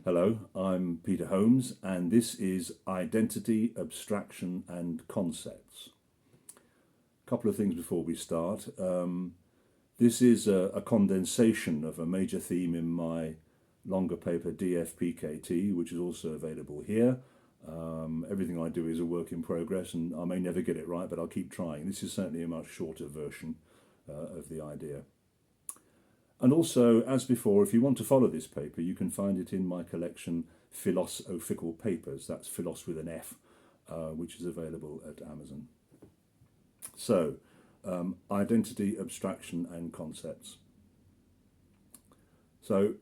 Hello, I'm Peter Holmes, and this is Identity, Abstraction and Concepts. A couple of things before we start. This is a condensation of a major theme in my longer paper DFPKT, which is also available here. Everything I do is a work in progress, and I may never get it right, but I'll keep trying. This is certainly a much shorter version of the idea. And also, as before, if you want to follow this paper, you can find it in my collection Philosophical Papers. That's Philos with an F, which is available at Amazon. So, identity, abstraction and concepts. So,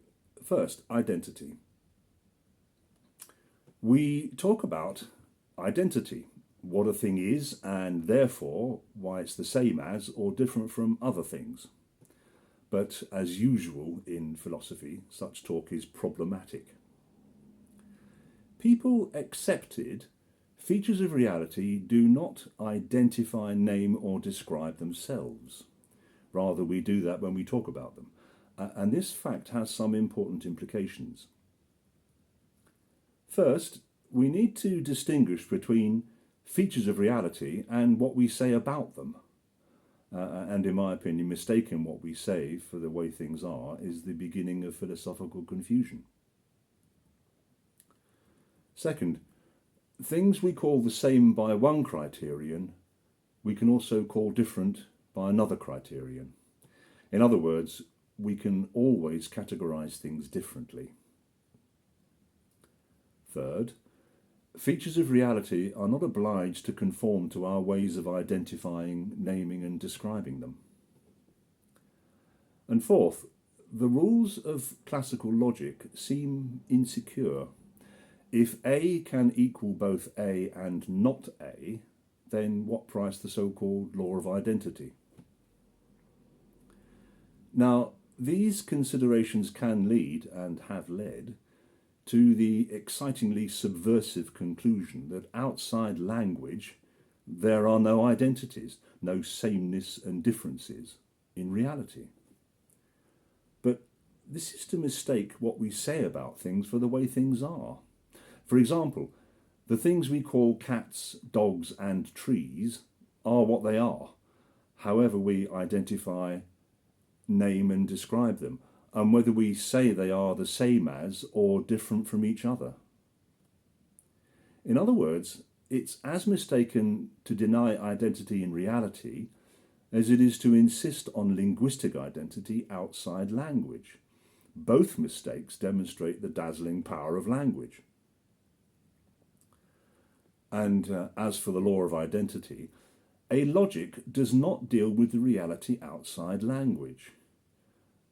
first, identity. We talk about identity, what a thing is, and therefore why it's the same as or different from other things. But as usual in philosophy, such talk is problematic. People accepted features of reality do not identify, name or describe themselves. Rather, we do that when we talk about them. And this fact has some important implications. First, we need to distinguish between features of reality and what we say about them. And in my opinion, mistaking what we say for the way things are is the beginning of philosophical confusion. Second, things we call the same by one criterion, we can also call different by another criterion. In other words, we can always categorize things differently. Third, features of reality are not obliged to conform to our ways of identifying, naming and describing them. And fourth, the rules of classical logic seem insecure. If A can equal both A and not A, then what price the so-called law of identity? Now, these considerations can lead, and have led, to the excitingly subversive conclusion that outside language there are no identities, no sameness and differences in reality. But this is to mistake what we say about things for the way things are. For example, the things we call cats, dogs and trees are what they are, however we identify, name and describe them, and whether we say they are the same as or different from each other. In other words, it's as mistaken to deny identity in reality as it is to insist on linguistic identity outside language. Both mistakes demonstrate the dazzling power of language. And as for the law of identity, a logic does not deal with the reality outside language.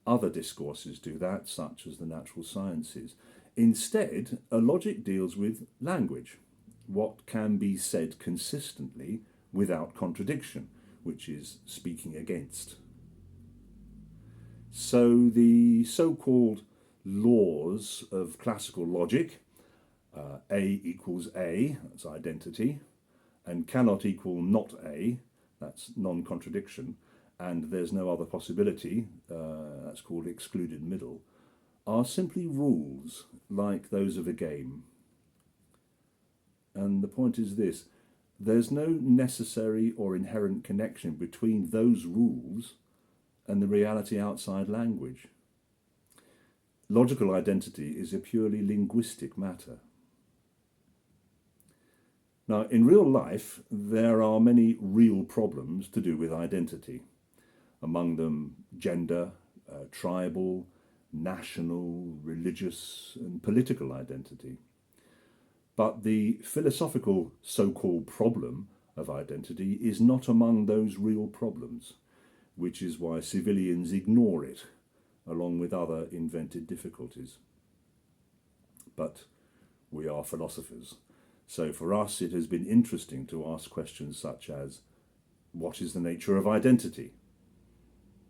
Other discourses do that, such as the natural sciences. Instead, a logic deals with language, what can be said consistently without contradiction, which is speaking against. So the so-called laws of classical logic, A equals A, that's identity, and cannot equal not A, that's non-contradiction, and there's no other possibility, that's called excluded middle, are simply rules like those of a game. And the point is this: there's no necessary or inherent connection between those rules and the reality outside language. Logical identity is a purely linguistic matter. Now, in real life, there are many real problems to do with identity. Among them gender, tribal, national, religious and political identity. But the philosophical so-called problem of identity is not among those real problems, which is why civilians ignore it, along with other invented difficulties. But we are philosophers, so for us it has been interesting to ask questions such as, what is the nature of identity?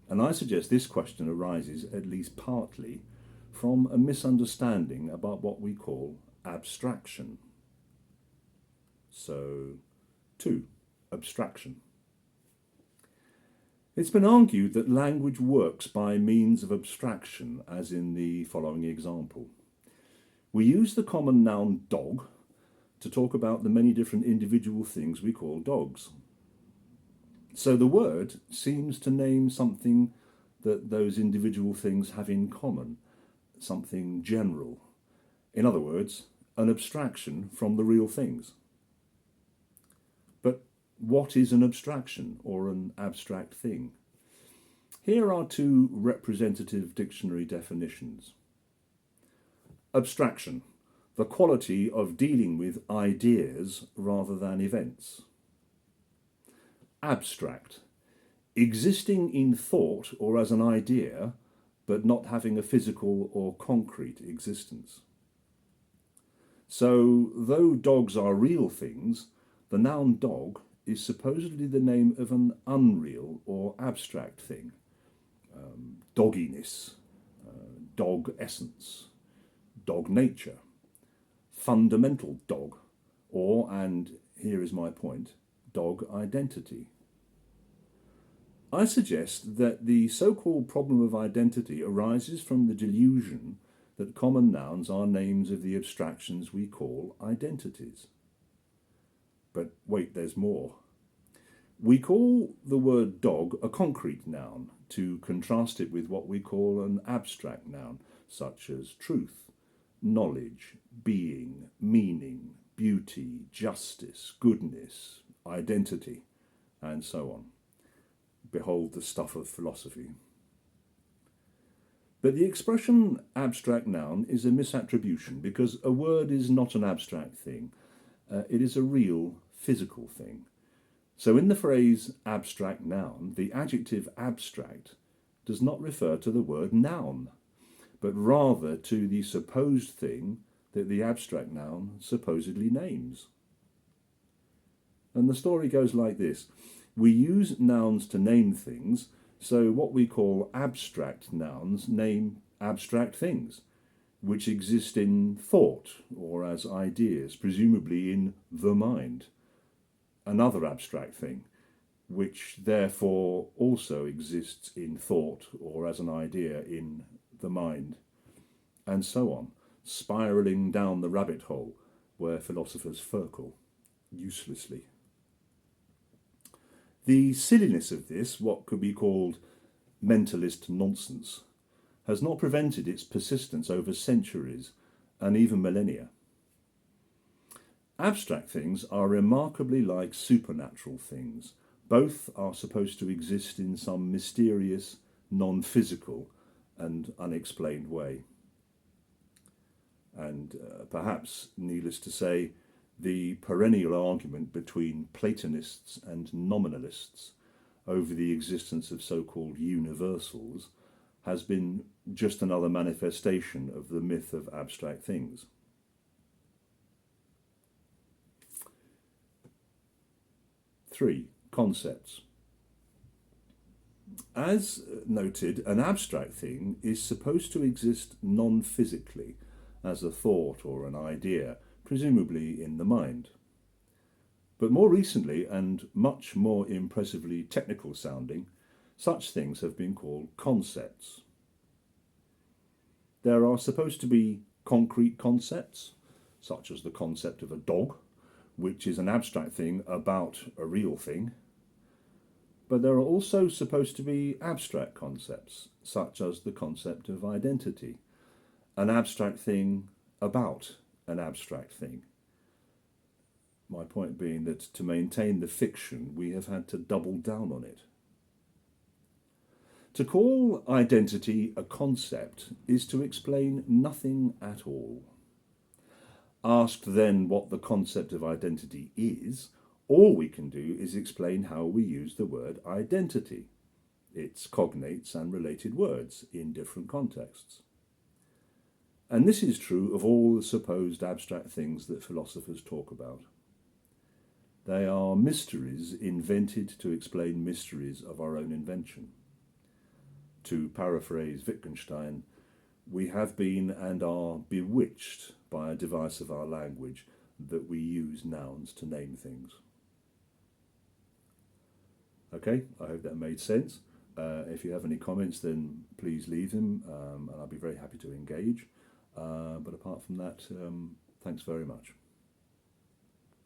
And I suggest this question arises, at least partly, from a misunderstanding about what we call abstraction. So, 2. Abstraction. It's been argued that language works by means of abstraction, as in the following example. We use the common noun dog to talk about the many different individual things we call dogs. So the word seems to name something that those individual things have in common, something general. In other words, an abstraction from the real things. But what is an abstraction or an abstract thing? Here are two representative dictionary definitions. Abstraction, the quality of dealing with ideas rather than events. Abstract, existing in thought or as an idea, but not having a physical or concrete existence. So, though dogs are real things, the noun dog is supposedly the name of an unreal or abstract thing. Dogginess, dog essence, dog nature, fundamental dog, or, and here is my point, dog identity. I suggest that the so-called problem of identity arises from the delusion that common nouns are names of the abstractions we call identities. But wait, there's more. We call the word dog a concrete noun to contrast it with what we call an abstract noun, such as truth, knowledge, being, meaning, beauty, justice, goodness, identity, and so on. Behold the stuff of philosophy. But the expression abstract noun is a misattribution because a word is not an abstract thing. It is a real physical thing. So in the phrase abstract noun, the adjective abstract does not refer to the word noun, but rather to the supposed thing that the abstract noun supposedly names. And the story goes like this. We use nouns to name things, so what we call abstract nouns name abstract things, which exist in thought or as ideas, presumably in the mind. Another abstract thing, which therefore also exists in thought or as an idea in the mind, and so on, spiralling down the rabbit hole where philosophers circle uselessly. The silliness of this, what could be called mentalist nonsense, has not prevented its persistence over centuries and even millennia. Abstract things are remarkably like supernatural things. Both are supposed to exist in some mysterious, non-physical and unexplained way. And perhaps, needless to say, the perennial argument between Platonists and nominalists over the existence of so-called universals has been just another manifestation of the myth of abstract things. Three, concepts. As noted, an abstract thing is supposed to exist non-physically, as a thought or an idea, presumably in the mind. But more recently, and much more impressively technical sounding, such things have been called concepts. There are supposed to be concrete concepts, such as the concept of a dog, which is an abstract thing about a real thing. But there are also supposed to be abstract concepts, such as the concept of identity, an abstract thing about an abstract thing. My point being that to maintain the fiction, we have had to double down on it. To call identity a concept is to explain nothing at all. Asked then what the concept of identity is, all we can do is explain how we use the word identity, its cognates and related words in different contexts. And this is true of all the supposed abstract things that philosophers talk about. They are mysteries invented to explain mysteries of our own invention. To paraphrase Wittgenstein, we have been and are bewitched by a device of our language that we use nouns to name things. Okay, I hope that made sense. If you have any comments, then please leave them, and I'll be very happy to engage. But apart from that, thanks very much.